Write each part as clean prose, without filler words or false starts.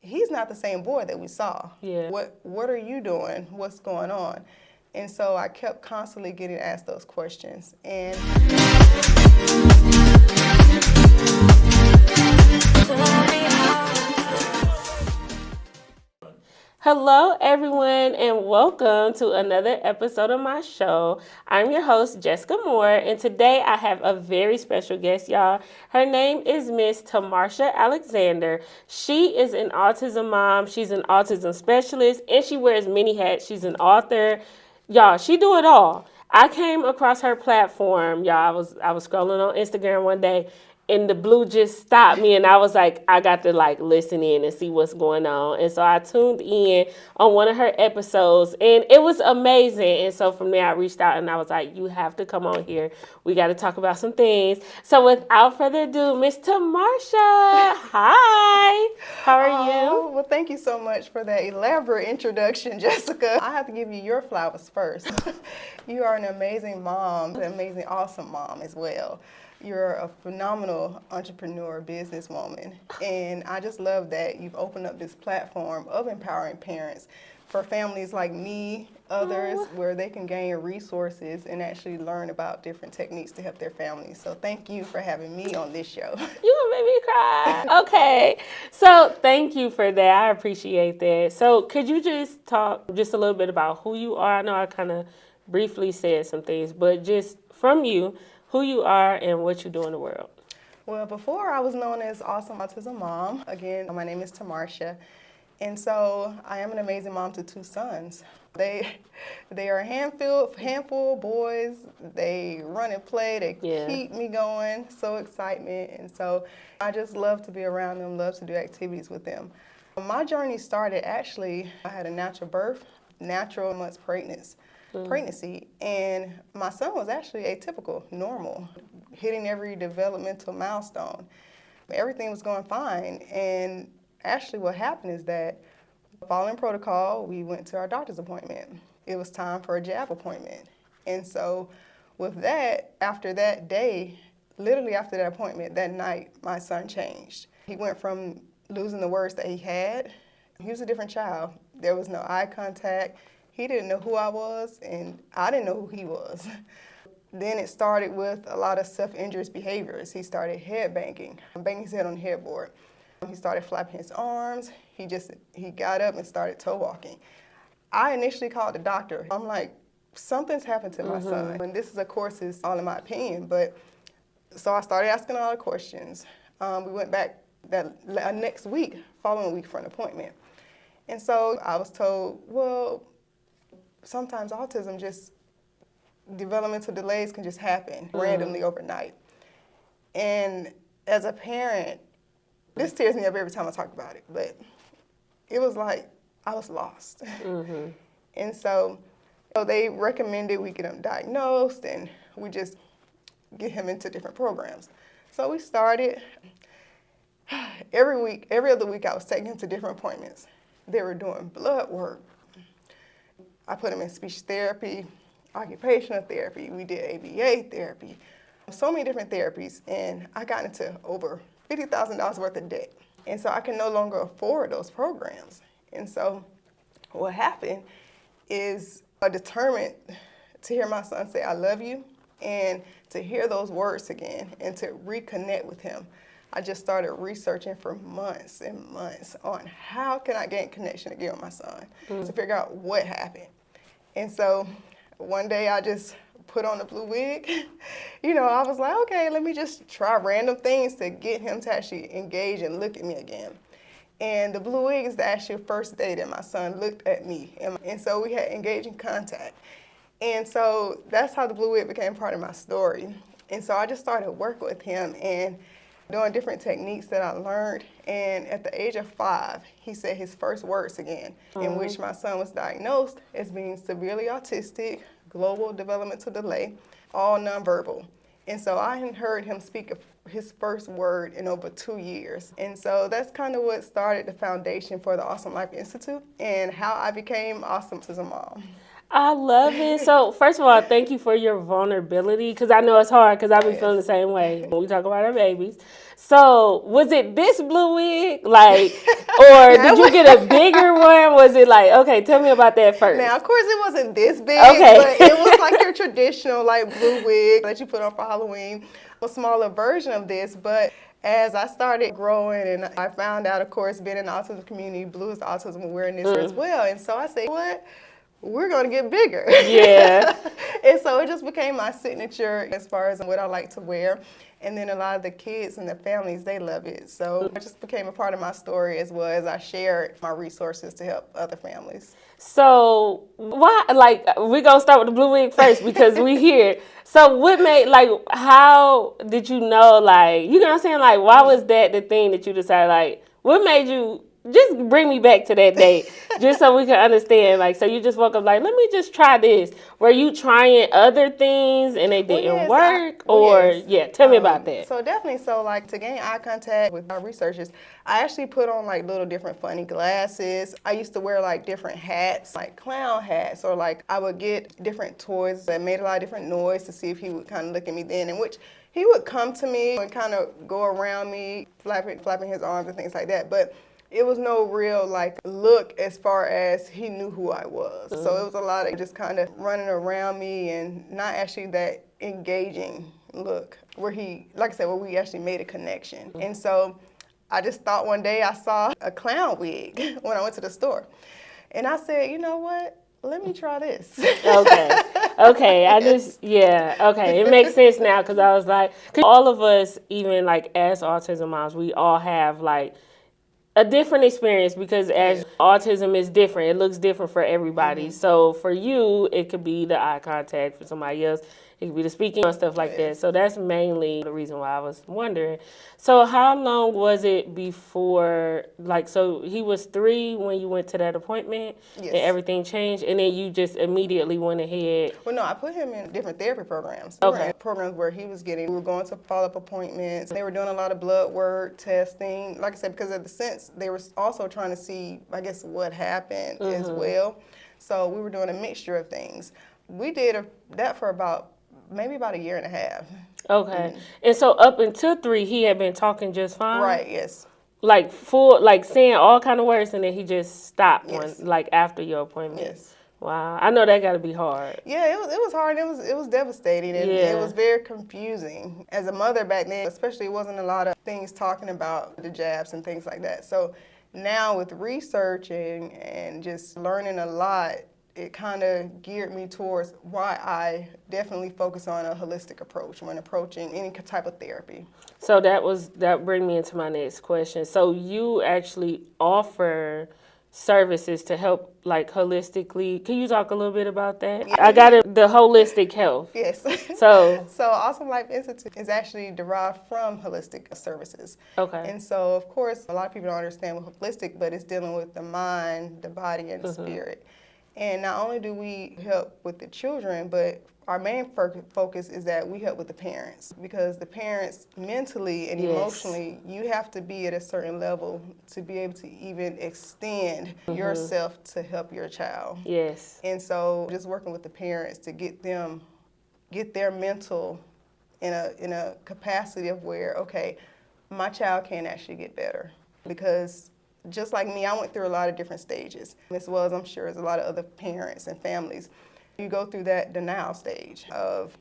he's not the same boy that we saw. Yeah. What are you doing? What's going on? And so I kept constantly getting asked those questions. And hello, everyone, and welcome to another episode of my show. I'm your host, Jessica Moore, and today I have a very special guest, y'all. Her name is Miss Tamarsha Alexander. She is an autism mom. She's an autism specialist, and she wears many hats. She's an author. Y'all, she do it all. I came across her platform, y'all. I was scrolling on Instagram one day, and the blue just stopped me, and I was like, I got to listen in and see what's going on. And so I tuned in on one of her episodes, and it was amazing. And so from there, I reached out and I was like, you have to come on here. We got to talk about some things. So without further ado, Miss Tamarsha, hi. How are you? Well, thank you so much for that elaborate introduction, Jessica. I have to give you your flowers first. You are an amazing mom, an amazing, awesome mom as well. You're a phenomenal entrepreneur, businesswoman, and I just love that you've opened up this platform of empowering parents for families like me, others, where they can gain resources and actually learn about different techniques to help their families. So thank you for having me on this show. You gonna make me cry. Okay, so thank you for that. I appreciate that. So could you just talk just a little bit about who you are? I know I kind of briefly said some things, but just from you, who you are and what you do in the world. Well, before I was known as Awesome Autism Mom. Again, my name is Tamarsha, and so I am an amazing mom to two sons. They are a handful of boys. They run and play. They keep me going. So excitement, and so I just love to be around them. Love to do activities with them. My journey started actually. I had a natural birth, natural months pregnancy, and my son was actually atypical, normal, hitting every developmental milestone. Everything was going fine, and actually what happened is that following protocol, we went to our doctor's appointment. It was time for a jab appointment, and so with that, after that day, literally after that appointment, that night, my son changed. He went from losing the words that he had. He was a different child. There was no eye contact. He didn't know who I was, and I didn't know who he was. Then it started with a lot of self-injurious behaviors. He started banging his head on the headboard. He started flapping his arms. He got up and started toe walking. I initially called the doctor. I'm like, something's happened to my son. And this is, of course, is all in my opinion, but so I started asking a lot of questions. We went back that next week, following week for an appointment. And so I was told, well, sometimes autism, just developmental delays can just happen randomly overnight. And as a parent, this tears me up every time I talk about it, but it was like I was lost. And so they recommended we get him diagnosed and we just get him into different programs. So we started. Every other week I was taking him to different appointments. They were doing blood work. I put him in speech therapy, occupational therapy. We did ABA therapy, so many different therapies, and I got into over $50,000 worth of debt. And so I can no longer afford those programs. And so what happened is I determined to hear my son say, I love you, and to hear those words again and to reconnect with him. I just started researching for months and months on how can I gain connection again with my son to figure out what happened. And so one day I just put on a blue wig. I was like, okay, let me just try random things to get him to actually engage and look at me again. And the blue wig is the actual first day that my son looked at me. And so we had engaging contact. And so that's how the blue wig became part of my story. And so I just started working with him and doing different techniques that I learned. And at the age of 5, he said his first words again, in which my son was diagnosed as being severely autistic, global developmental delay, all nonverbal. And so I hadn't heard him speak his first word in over 2 years. And so that's kind of what started the foundation for the Awesome Life Institute and how I became Awesome as a mom. I love it. So, first of all, thank you for your vulnerability because I know it's hard because I've been feeling the same way when we talk about our babies. So, was it this blue wig? Like, or did you get a bigger one? Was it like, okay, tell me about that first. Now, of course, it wasn't this big, Okay. but it was like your traditional, like, blue wig that you put on for Halloween, a smaller version of this. But as I started growing and I found out, of course, being in the autism community, blue is the autism awareness as well. And so I said, what? We're going to get bigger. Yeah. And so it just became my signature as far as what I like to wear. And then a lot of the kids and the families, they love it. So it just became a part of my story as well as I shared my resources to help other families. So why, like, we're going to start with the blue wig first because we here. So what made, like, how did you know, like, you know what I'm saying? Like, why was that the thing that you decided, like, what made you, just bring me back to that day, just so we can understand. Like, so you just woke up like, let me just try this. Were you trying other things and they didn't work? Tell me about that. So definitely, so like to gain eye contact with our researchers, I actually put on like little different funny glasses. I used to wear like different hats, like clown hats, or like I would get different toys that made a lot of different noise to see if he would kind of look at me then, in which he would come to me and kind of go around me, flapping his arms and things like that. But it was no real like look as far as he knew who I was. So it was a lot of just kind of running around me and not actually that engaging look where he, like I said, where we actually made a connection. And so I just thought one day I saw a clown wig when I went to the store. And I said, you know what? Let me try this. Okay. Okay. It makes sense now because I was like, 'cause all of us, even like as autism moms, we all have like a different experience because as autism is different, it looks different for everybody. So for you, it could be the eye contact. For somebody else, it could be the speaking and stuff like that. So that's mainly the reason why I was wondering. So how long was it before, like, so he was 3 when you went to that appointment and everything changed, and then you just immediately went ahead? Well, no, I put him in different therapy programs. Okay. Programs where we were going to follow-up appointments. They were doing a lot of blood work, testing. Like I said, because of the sense, they were also trying to see, I guess, what happened as well. So we were doing a mixture of things. We did that for about a year and a half. Okay. And so up until 3, he had been talking just fine? Right, yes. Like full, like saying all kind of words, and then he just stopped Yes. like after your appointment. Yes. Wow, I know that got to be hard. Yeah, it was hard. It was devastating, and it was very confusing. As a mother back then, especially, it wasn't a lot of things talking about the jabs and things like that. So now with researching and just learning a lot, it kind of geared me towards why I definitely focus on a holistic approach when approaching any type of therapy. So that bring me into my next question. So you actually offer services to help like holistically. Can you talk a little bit about that? I got it, the holistic health. Yes. So Awesome Life Institute is actually derived from holistic services. Okay. And so, of course, a lot of people don't understand what holistic, but it's dealing with the mind, the body, and the spirit. And not only do we help with the children, but our main focus is that we help with the parents, because the parents mentally and emotionally, you have to be at a certain level to be able to even extend yourself to help your child. Yes. And so just working with the parents to get their mental in a capacity of where, okay, my child can actually get better. Because just like me, I went through a lot of different stages, as well as I'm sure as a lot of other parents and families. You go through that denial stage of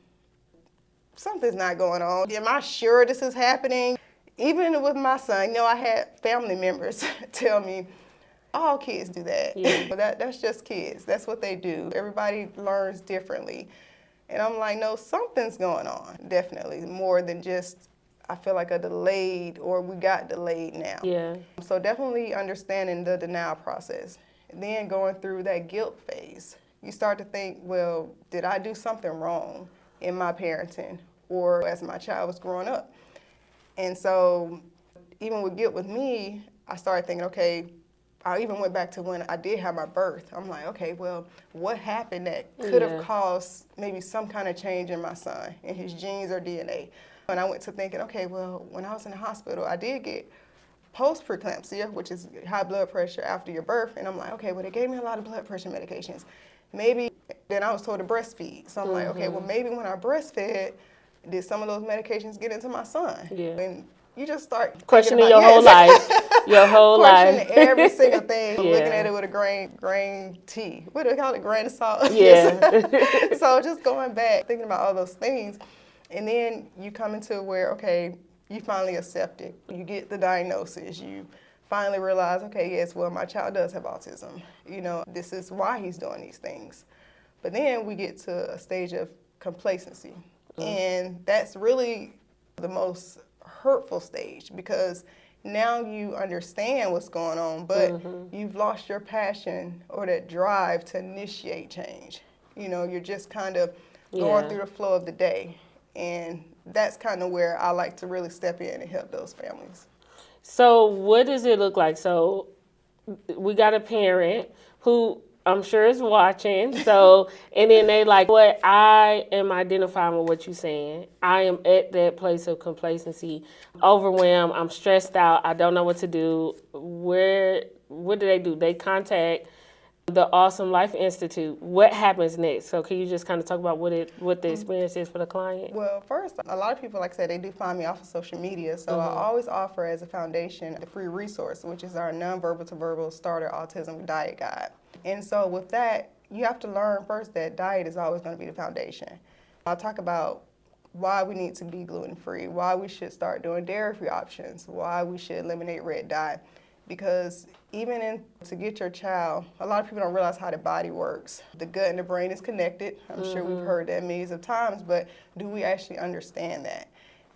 something's not going on. Am I sure this is happening? Even with my son, I had family members tell me, all kids do that. Yeah. But that's just kids. That's what they do. Everybody learns differently. And I'm like, no, something's going on, definitely, more than just I feel like a delayed, or we got delayed now. Yeah. So definitely understanding the denial process. And then going through that guilt phase. You start to think, well, did I do something wrong in my parenting or as my child was growing up? And so even with guilt with me, I started thinking, okay, I even went back to when I did have my birth. I'm like, okay, well, what happened that could have caused maybe some kind of change in my son, in his genes or DNA? And I went to thinking, okay, well, when I was in the hospital, I did get post-preeclampsia, which is high blood pressure after your birth. And I'm like, okay, well, they gave me a lot of blood pressure medications. Maybe Then I was told to breastfeed. So I'm like, okay, well, maybe when I breastfed, did some of those medications get into my son? Yeah. And you just start Questioning your whole life. Your whole life. Questioning every single thing. Yeah. Looking at it with a grain tea. What do they call it? Grain of salt? Yeah. So just going back, thinking about all those things. And then you come into where, okay, you finally accept it. You get the diagnosis. You finally realize, okay, yes, well, my child does have autism. You know, this is why he's doing these things. But then we get to a stage of complacency. And that's really the most hurtful stage, because now you understand what's going on, but you've lost your passion or that drive to initiate change. You know, you're just kind of going through the flow of the day. And that's kind of where I like to really step in and help those families. So what does it look like? So we got a parent who I'm sure is watching. So, and then they like, what, I am identifying with what you're saying. I am at that place of complacency, overwhelmed, I'm stressed out, I don't know what to do. What do? They contact the Awesome Life Institute. What happens next? So can you just kind of talk about what the experience is for the client? Well, first, a lot of people, like I said, they do find me off of social media. So I always offer as a foundation the free resource, which is our Nonverbal to Verbal Starter Autism Diet Guide. And so with that, you have to learn first that diet is always going to be the foundation. I'll talk about why we need to be gluten-free, why we should start doing dairy-free options, why we should eliminate red dye. Because even to get your child, a lot of people don't realize how the body works. The gut and the brain is connected. I'm sure we've heard that millions of times, but do we actually understand that?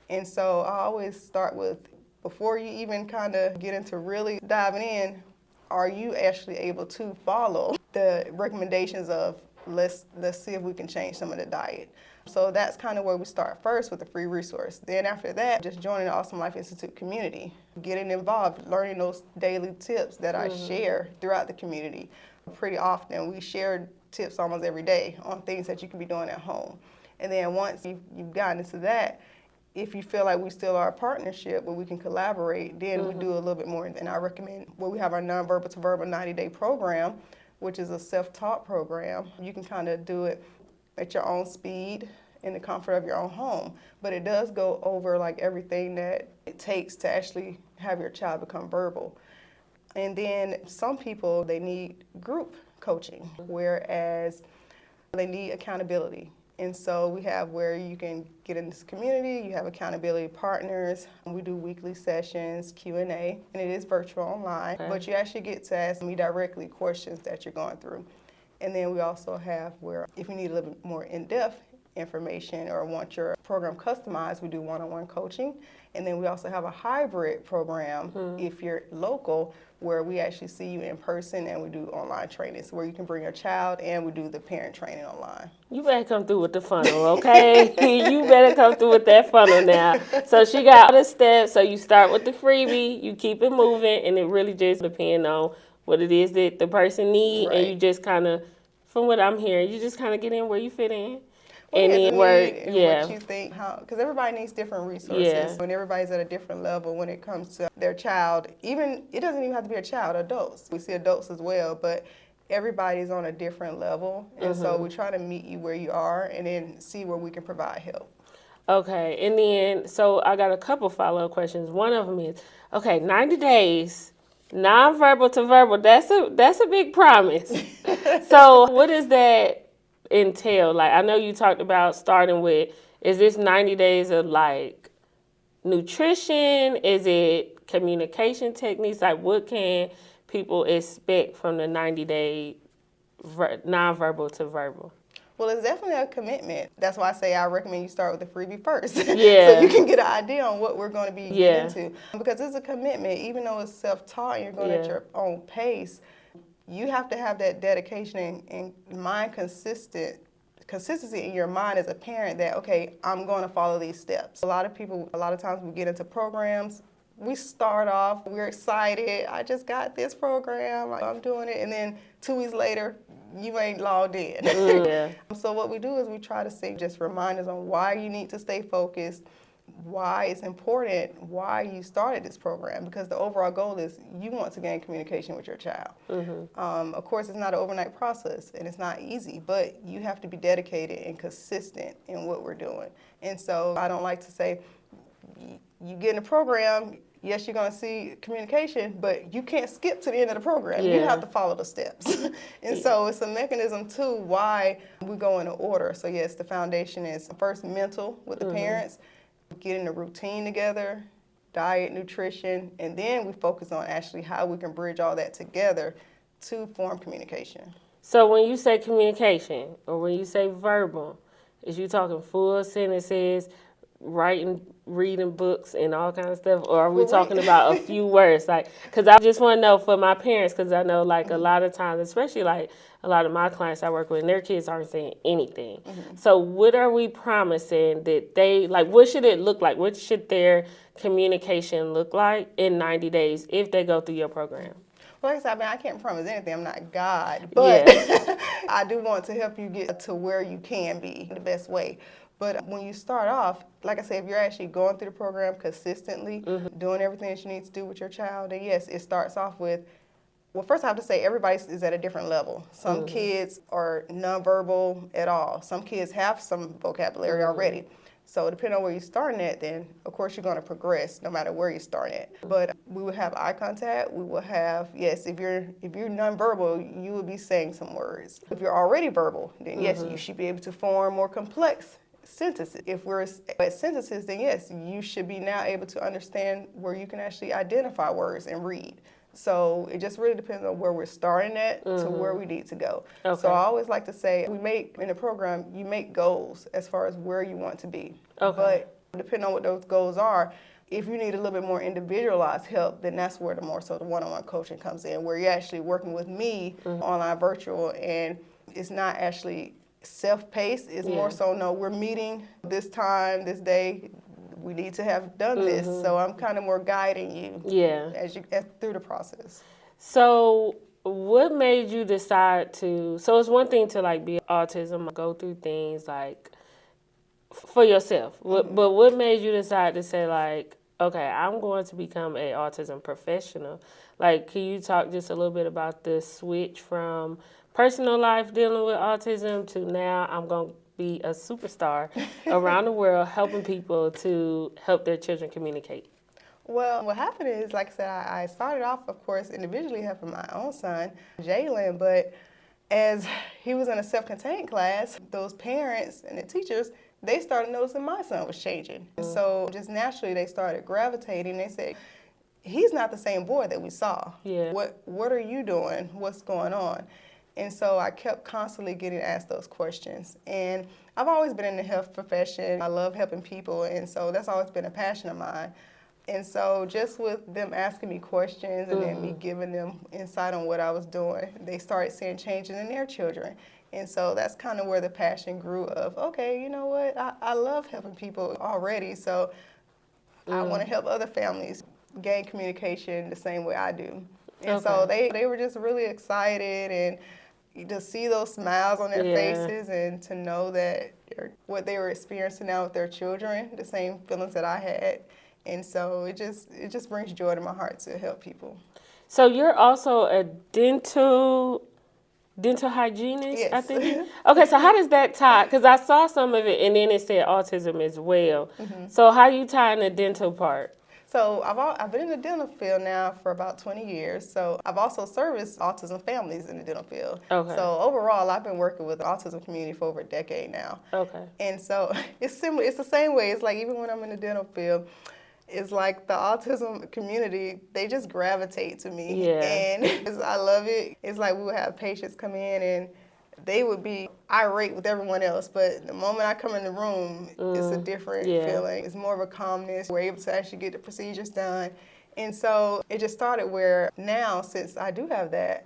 And so I always start with, before you even kind of get into really diving in, are you actually able to follow the recommendations of let's see if we can change some of the diet? So that's kind of where we start first with the free resource. Then after that, just joining the Awesome Life Institute community, getting involved, learning those daily tips that I share throughout the community. Pretty often, we share tips almost every day on things that you can be doing at home. And then once you've gotten into that, if you feel like we still are a partnership where we can collaborate, then we do a little bit more. And I recommend where we have our Nonverbal to Verbal 90-day program, which is a self-taught program. You can kind of do it at your own speed in the comfort of your own home. But it does go over like everything that it takes to actually have your child become verbal. And then some people, they need group coaching, whereas they need accountability. And so we have where you can get in this community, you have accountability partners, we do weekly sessions, Q&A, and it is virtual online, but you actually get to ask me directly questions that you're going through. And then we also have where if you need a little bit more in-depth information or want your program customized, we do one-on-one coaching. And then we also have a hybrid program if you're local, where we actually see you in person and we do online trainings where you can bring your child and we do the parent training online. You better come through with the funnel, okay? You better come through with that funnel now. So she got all the steps. So you start with the freebie, you keep it moving, and it really just depends on what it is that the person needs, and you just kind of, from what I'm hearing, you just kind of get in where you fit in. Well, and then work, what you think, because everybody needs different resources, and everybody's at a different level when it comes to their child. Even, it doesn't even have to be a child, adults. We see adults as well, but everybody's on a different level, and so we try to meet you where you are and then see where we can provide help. Okay, and then, so I got a couple follow-up questions. One of them is, okay, 90 days, non-verbal to verbal, that's a big promise. So what does that entail? Like, I know you talked about starting with, is this 90 days of like nutrition? Is it communication techniques? Like, what can people expect from the 90-day non-verbal to verbal? Well, it's definitely a commitment. That's why I say I recommend you start with the freebie first. Yeah. So you can get an idea on what we're going to be getting into. Because it's a commitment, even though it's self-taught and you're going at your own pace, you have to have that dedication and mind consistency in your mind as a parent that, okay, I'm going to follow these steps. A lot of times we get into programs, we start off, we're excited, I just got this program, I'm doing it, and then 2 weeks later, you ain't logged in. So what we do is we try to say just reminders on why you need to stay focused, why it's important, why you started this program, because the overall goal is you want to gain communication with your child. Of course, it's not an overnight process and it's not easy, but you have to be dedicated and consistent in what we're doing. And so I don't like to say, you get in a program, yes, you're going to see communication, but you can't skip to the end of the program. You have to follow the steps. And so it's a mechanism, too, why we go in order. So, yes, the foundation is first mental with the parents, getting a routine together, diet, nutrition, and then we focus on actually how we can bridge all that together to form communication. So when you say communication or when you say verbal, is you talking full sentences, writing, reading books and all kind of stuff, or are we talking about a few words? Like, because I just want to know for my parents, because I know like a lot of times, especially like a lot of my clients I work with, and their kids aren't saying anything. So what are we promising that they, like, what should it look like? What should their communication look like in 90 days if they go through your program? Well, like I said, I mean, I can't promise anything. I'm not God, but I do want to help you get to where you can be the best way. But when you start off, like I said, if you're actually going through the program consistently, doing everything that you need to do with your child, then yes, it starts off with, well, first I have to say everybody is at a different level. Some kids are nonverbal at all. Some kids have some vocabulary already. So depending on where you're starting at, then of course you're going to progress no matter where you're starting at. But we will have eye contact. We will have, yes, if you're nonverbal, you will be saying some words. If you're already verbal, then yes, you should be able to form more complex sentences. If we're at sentences, then yes, you should be now able to understand where you can actually identify words and read. So it just really depends on where we're starting at to where we need to go. So I always like to say, in the program, you make goals as far as where you want to be. But depending on what those goals are, if you need a little bit more individualized help, then that's where the one-on-one coaching comes in, where you're actually working with me online virtual, and it's not actually self-paced. It's more so, no, we're meeting this time, this day. We need to have done this, so I'm kind of more guiding you as through the process. So what made you decide to, so it's one thing to like be autism, go through things like for yourself, but what made you decide to say like, okay, I'm going to become an autism professional? Like, can you talk just a little bit about the switch from personal life dealing with autism to now I'm going to be a superstar around the world helping people to help their children communicate? Well, what happened is, like I said, I started off, of course, individually helping my own son, Jalen, but as he was in a self-contained class, those parents and the teachers, they started noticing my son was changing. So just naturally they started gravitating. They said, he's not the same boy that we saw. What are you doing? What's going on? And so I kept constantly getting asked those questions. And I've always been in the health profession. I love helping people, and so that's always been a passion of mine. And so just with them asking me questions and then me giving them insight on what I was doing, they started seeing changes in their children. And so that's kind of where the passion grew of, okay, you know what, I love helping people already, so I want to help other families gain communication the same way I do. And so they were just really excited, and to see those smiles on their faces and to know that what they were experiencing now with their children, the same feelings that I had. And so it just brings joy to my heart to help people. So you're also a dental hygienist, I think? Okay, so how does that tie? Because I saw some of it and then it said autism as well. So how you tie in the dental part? So I've been in the dental field now for about 20 years. So I've also serviced autism families in the dental field. So overall, I've been working with the autism community for over a decade now. And so it's similar. It's the same way. It's like even when I'm in the dental field, it's like the autism community, they just gravitate to me. And I love it. It's like we would have patients come in and they would be irate with everyone else, but the moment I come in the room, it's a different feeling. It's more of a calmness. We're able to actually get the procedures done. And so it just started where now, since I do have that,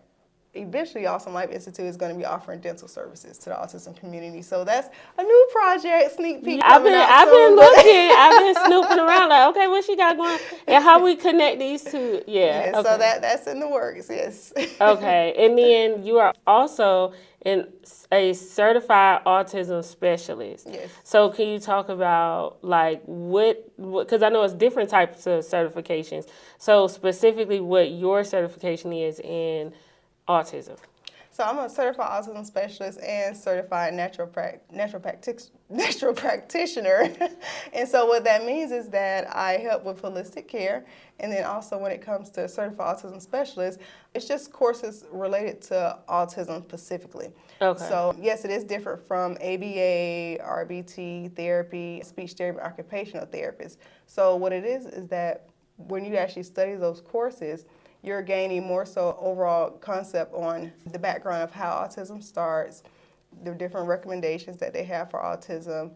eventually Awesome Life Institute is going to be offering dental services to the autism community. So that's a new project, sneak peek coming out I've been soon. looking. I've been snooping around like, okay, what she got going? And how we connect these two. Yeah. Yeah, Okay. so that's in the works, yes. Okay. And then you are also a certified autism specialist. Yes. So can you talk about like what because I know it's different types of certifications. So specifically what your certification is in autism. So I'm a certified autism specialist and certified natural practitioner. And so what that means is that I help with holistic care. And then also when it comes to certified autism specialist, it's just courses related to autism specifically. Okay. So yes, it is different from ABA, RBT therapy, speech therapy, occupational therapist. So what it is that when you actually study those courses, you're gaining more so overall concept on the background of how autism starts, the different recommendations that they have for autism,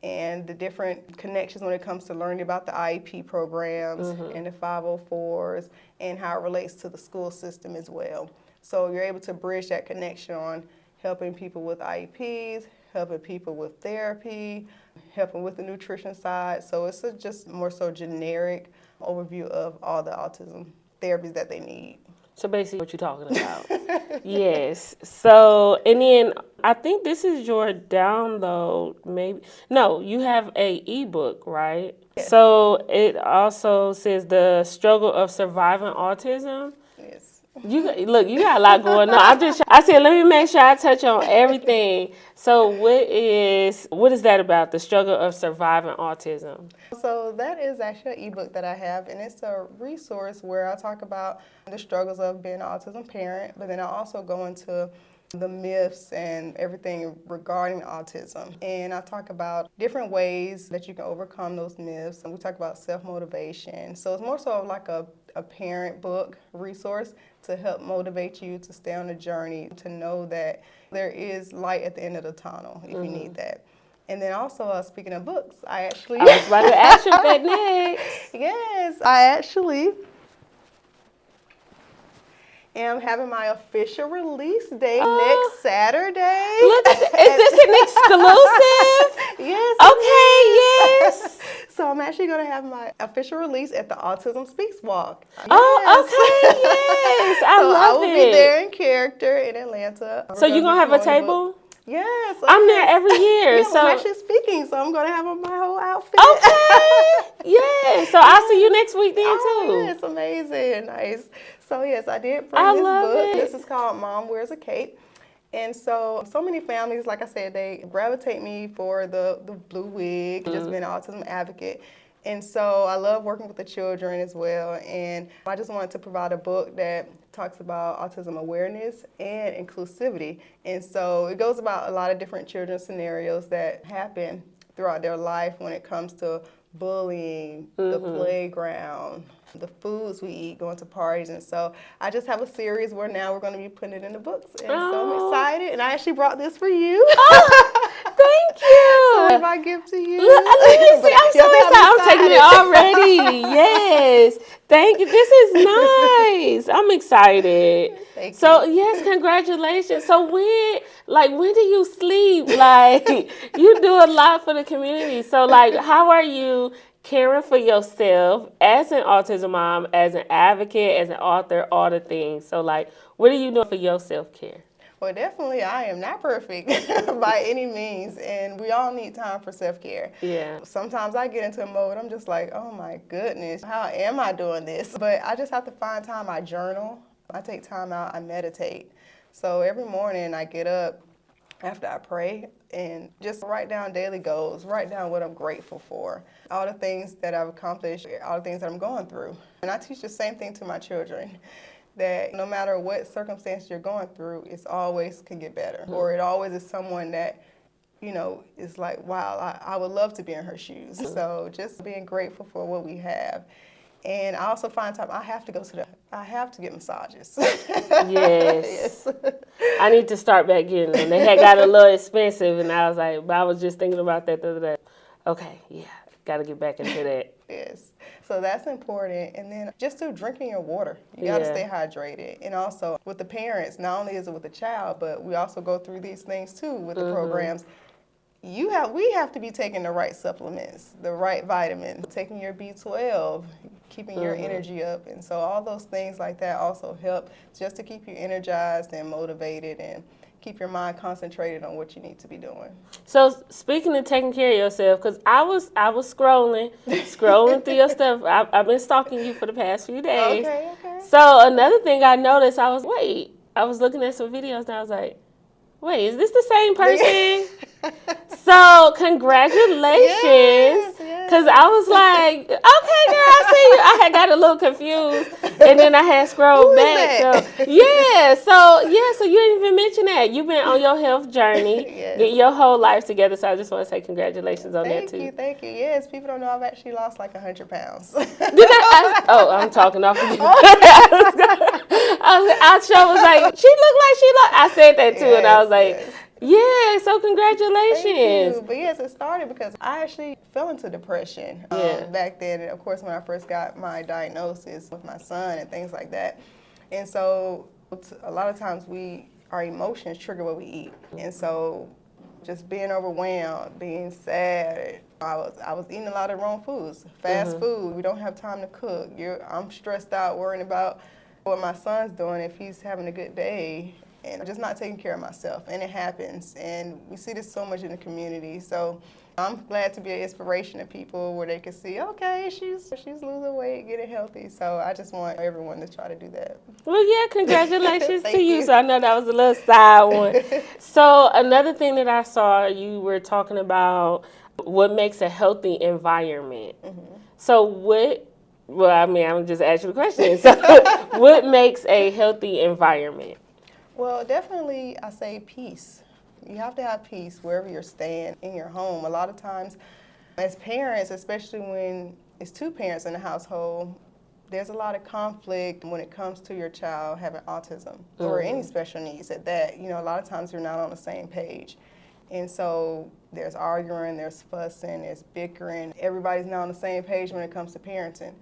and the different connections when it comes to learning about the IEP programs and the 504s and how it relates to the school system as well. So you're able to bridge that connection on helping people with IEPs, helping people with therapy, helping with the nutrition side. So it's just more so generic overview of all the autism therapies that they need. So basically what you're talking about. Yes. So, and then I think this is your download, maybe. No, you have a ebook, right? Yes. So it also says the struggle of surviving autism. Yes. You got a lot going on. I said, let me make sure I touch on everything. So what is that about, the struggle of surviving autism? So that is actually an ebook that I have, and it's a resource where I talk about the struggles of being an autism parent, but then I also go into the myths and everything regarding autism. And I talk about different ways that you can overcome those myths. And we talk about self-motivation. So it's more so of like a parent book resource to help motivate you to stay on the journey, to know that there is light at the end of the tunnel if you need that. And then also, speaking of books, I was about to ask you that next. Yes, I actually am having my official release date next Saturday. Look at is this an exclusive? Yes. Okay, yes. So I'm actually going to have my official release at the Autism Speaks Walk. Yes. Oh, okay, yes. I love it. I will be there in character in Atlanta. So you're going to have a table? Yes. I'm there every year. Yeah, so I'm actually speaking, so I'm going to have on my whole outfit. Okay. Yeah. So I'll see you next week then too. Yes, amazing. Nice. So yes, I did bring this book. This is called Mom Wears a Cape. And so many families, like I said, they gravitate me for the blue wig, just being an autism advocate. And so I love working with the children as well. And I just wanted to provide a book that talks about autism awareness and inclusivity. And so it goes about a lot of different children's scenarios that happen throughout their life when it comes to bullying, the playground, the foods we eat, going to parties. And so I just have a series where now we're going to be putting it in the books. And so I'm excited. And I actually brought this for you. Oh, thank you. So it's my gift to you. Let me see. I'm so excited. I'm taking it already. Yes. Thank you. This is nice. I'm excited. Thank so you. Yes, congratulations. So when do you sleep? Like you do a lot for the community. So how are you caring for yourself as an autism mom, as an advocate, as an author, all the things? So what are you doing for your self-care? Well, definitely I am not perfect by any means, and we all need time for self-care. Yeah. Sometimes I get into a mode, I'm just like, oh my goodness, how am I doing this? But I just have to find time. I journal, I take time out, I meditate. So every morning I get up after I pray and just write down daily goals, write down what I'm grateful for, all the things that I've accomplished, all the things that I'm going through. And I teach the same thing to my children, that no matter what circumstance you're going through, it always can get better. Or it always is someone that, is like, wow, I would love to be in her shoes. So just being grateful for what we have. And I also find time, I have to get massages. Yes. I need to start back getting them. They had got a little expensive, and I was just thinking about that the other day. Okay, yeah, got to get back into that. Yes. So that's important. And then just to drinking your water. You got to Yeah. stay hydrated. And also with the parents, not only is it with the child, but we also go through these things too with the programs. We have to be taking the right supplements, the right vitamins, taking your B12, keeping your energy up. And so all those things like that also help just to keep you energized and motivated and keep your mind concentrated on what you need to be doing. So speaking of taking care of yourself, because I was scrolling through your stuff. I've been stalking you for the past few days. Okay. So another thing I noticed, I was looking at some videos and I was like, wait, is this the same person? So congratulations. Because I was like, okay, girl, I see you. I had got a little confused, and then I had scrolled back. So you didn't even mention that. You've been on your health journey, getting your whole life together. So I just want to say congratulations on that too. Thank you. Yes, people don't know I've actually lost like 100 pounds. I'm talking off again. I sure was like, she looked like she looked. I said that too, and I was like, yeah, so congratulations. Thank you. But yes, it started because I actually fell into depression back then. And of course, when I first got my diagnosis with my son and things like that. And so a lot of times our emotions trigger what we eat. And so just being overwhelmed, being sad, I was eating a lot of wrong foods, fast food. We don't have time to cook. I'm stressed out worrying about what my son's doing, if he's having a good day, and just not taking care of myself. And it happens, and we see this so much in the community. So I'm glad to be an inspiration to people where they can see, okay, she's losing weight, getting healthy. So I just want everyone to try to do that. Well, yeah, congratulations to you. So I know that was a little side one. So another thing that I saw, you were talking about what makes a healthy environment. So I'm just asking the question. So what makes a healthy environment? Well, definitely, I say peace. You have to have peace wherever you're staying in your home. A lot of times, as parents, especially when it's two parents in the household, there's a lot of conflict when it comes to your child having autism or any special needs at that. You know, a lot of times you're not on the same page. And so there's arguing, there's fussing, there's bickering. Everybody's not on the same page when it comes to parenting.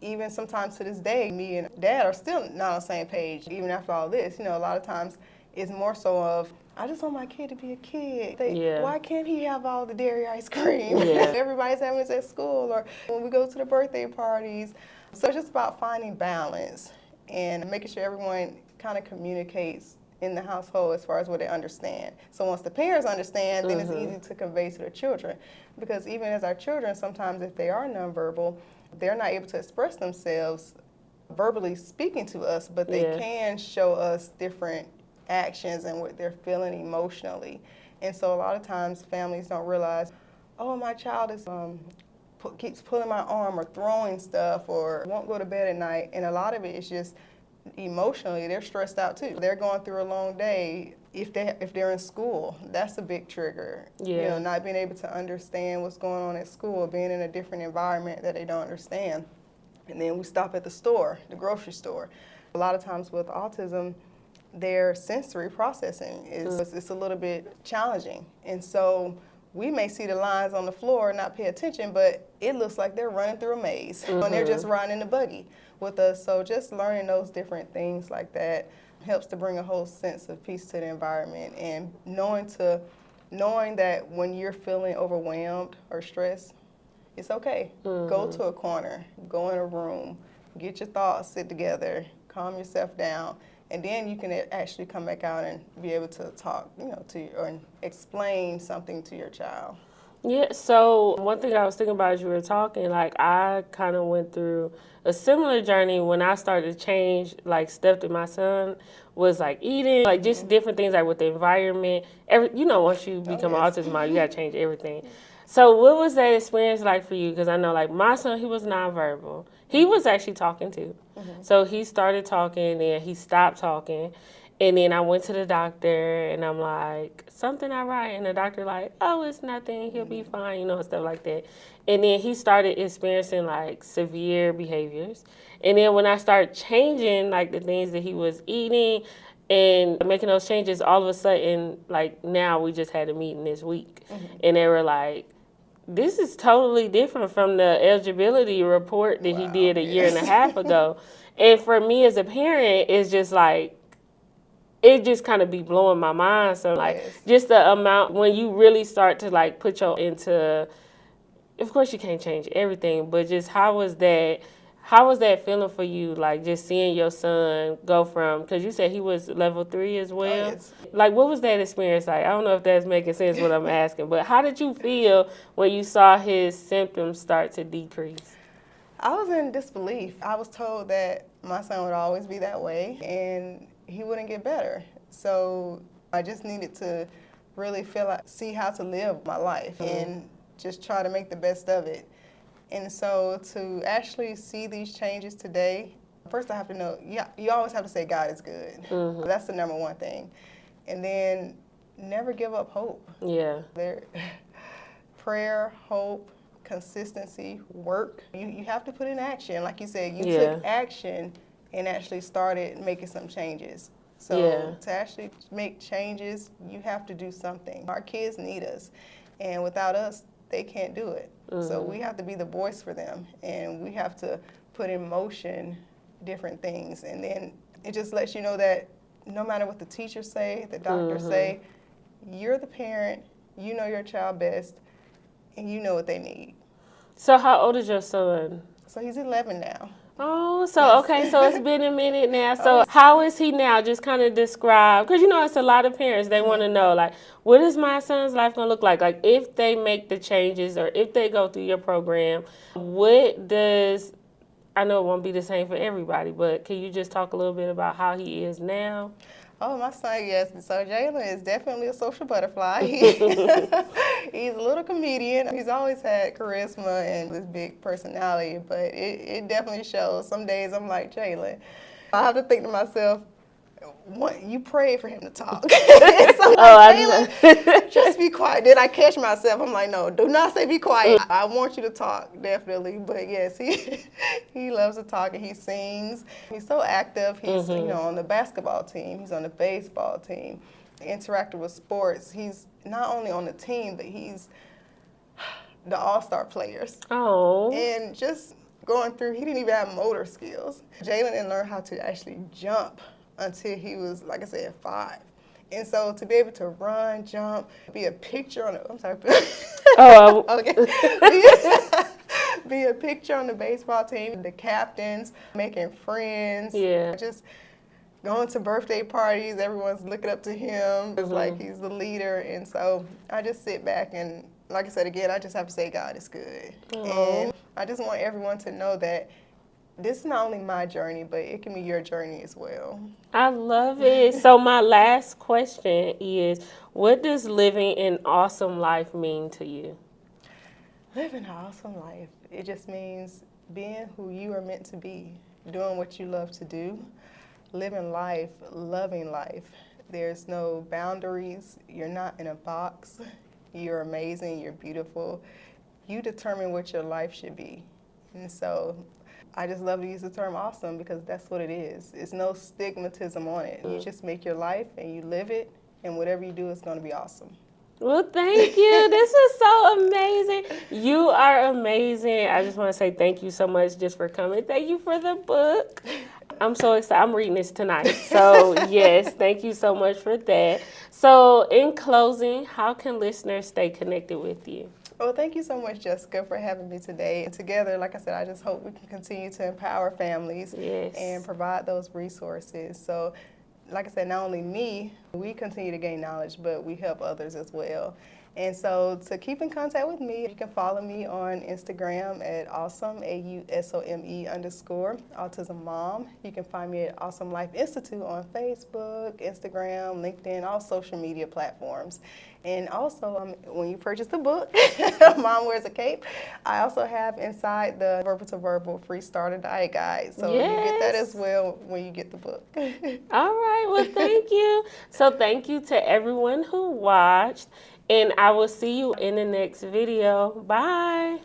Even sometimes to this day, me and Dad are still not on the same page, even after all this. You know, a lot of times it's more so of, I just want my kid to be a kid. Why can't he have all the dairy ice cream? Everybody's having this at school, or when we go to the birthday parties. So it's just about finding balance and making sure everyone kind of communicates in the household as far as what they understand. So once the parents understand, then it's easy to convey to the children. Because even as our children, sometimes if they are nonverbal, they're not able to express themselves verbally speaking to us, but they can show us different actions and what they're feeling emotionally. And so a lot of times families don't realize, oh, my child is keeps pulling my arm or throwing stuff or won't go to bed at night. And a lot of it is just emotionally, they're stressed out too. They're going through a long day. If they're in school, that's a big trigger. You know, not being able to understand what's going on at school, being in a different environment that they don't understand. And then we stop at the store, the grocery store. A lot of times with autism, their sensory processing it's a little bit challenging. And so we may see the lines on the floor and not pay attention, but it looks like they're running through a maze when they're just riding in the buggy with us. So just learning those different things like that helps to bring a whole sense of peace to the environment, and knowing that when you're feeling overwhelmed or stressed, it's okay. Go to a corner, go in a room, get your thoughts, sit together, calm yourself down, and then you can actually come back out and be able to talk, or explain something to your child. Yeah, so one thing I was thinking about as you were talking, like I kind of went through a similar journey when I started to change, like stuff that my son was like eating, like just different things like with the environment. Once you become an autism mom, you got to change everything. So what was that experience like for you? Because I know like my son, he was nonverbal. He was actually talking too. So he started talking and he stopped talking. And then I went to the doctor and I'm like, something not right. And the doctor like, oh, it's nothing. He'll be fine, and stuff like that. And then he started experiencing like severe behaviors. And then when I started changing like the things that he was eating and making those changes, all of a sudden, like now we just had a meeting this week. And they were like, this is totally different from the eligibility report that he did a year and a half ago. And for me as a parent, it's just like, it just kind of be blowing my mind. So like, just the amount, when you really start to like put your into, of course you can't change everything, but just how was that feeling for you? Like just seeing your son go from, because you said he was level 3 as well. Oh, yes. Like what was that experience like? I don't know if that's making sense what I'm asking, but how did you feel when you saw his symptoms start to decrease? I was in disbelief. I was told that my son would always be that way and he wouldn't get better. So I just needed to really see how to live my life and just try to make the best of it. And so to actually see these changes today, first I have to know, you always have to say God is good. That's the number one thing. And then never give up hope. Yeah. Prayer, hope, consistency, work. You have to put in action. Like you said, you took action and actually started making some changes. So to actually make changes, you have to do something. Our kids need us. And without us, they can't do it. So we have to be the voice for them. And we have to put in motion different things. And then it just lets you know that no matter what the teachers say, the doctors say, you're the parent, you know your child best, and you know what they need. So how old is your son? So he's 11 now. Oh, so okay, so it's been a minute now. So how is he now? Just kind of describe, because you know it's a lot of parents, they want to know, like, what is my son's life going to look like? Like, if they make the changes or if they go through your program, what does, I know it won't be the same for everybody, but can you just talk a little bit about how he is now? Oh, my son, yes. So Jalen is definitely a social butterfly. He's a little comedian. He's always had charisma and this big personality, but it definitely shows. Some days I'm like, Jalen, I have to think to myself, you prayed for him to talk. So Jalen, just be quiet. Then I catch myself. I'm like, no, do not say be quiet. I want you to talk, definitely. But yes, he loves to talk and he sings. He's so active. He's on the basketball team. He's on the baseball team. Interactive with sports. He's not only on the team, but he's the all-star players. Oh. And just going through, he didn't even have motor skills. Jalen didn't learn how to actually jump until he was, like I said, 5. And so to be able to run, jump, be a picture on be a picture on the baseball team, the captains, making friends, just going to birthday parties, everyone's looking up to him. It's like he's the leader. And so I just sit back and, like I said again, I just have to say God is good. And I just want everyone to know that this is not only my journey, but it can be your journey as well. I love it. So my last question is, what does living an awesome life mean to you? Living an awesome life, it just means being who you are meant to be, doing what you love to do, living life, loving life. There's no boundaries. You're not in a box. You're amazing. You're beautiful. You determine what your life should be. And so I just love to use the term awesome because that's what it is. It's no stigmatism on it. You just make your life and you live it, and whatever you do is going to be awesome. Well, thank you. This was so amazing. You are amazing. I just want to say thank you so much just for coming. Thank you for the book. I'm so excited. I'm reading this tonight. So, yes, thank you so much for that. So, in closing, how can listeners stay connected with you? Well, thank you so much, Jessica, for having me today. And together, like I said, I just hope we can continue to empower families and provide those resources. So, like I said, not only me, we continue to gain knowledge, but we help others as well. And so to keep in contact with me, you can follow me on Instagram at awesome, AUSOME _ Autism Mom. You can find me at Awesome Life Institute on Facebook, Instagram, LinkedIn, all social media platforms. And also, when you purchase the book, Mom Wears a Cape, I also have inside the Verbal to Verbal Free Starter Diet Guide. So you get that as well when you get the book. All right, well, thank you. So thank you to everyone who watched, and I will see you in the next video. Bye.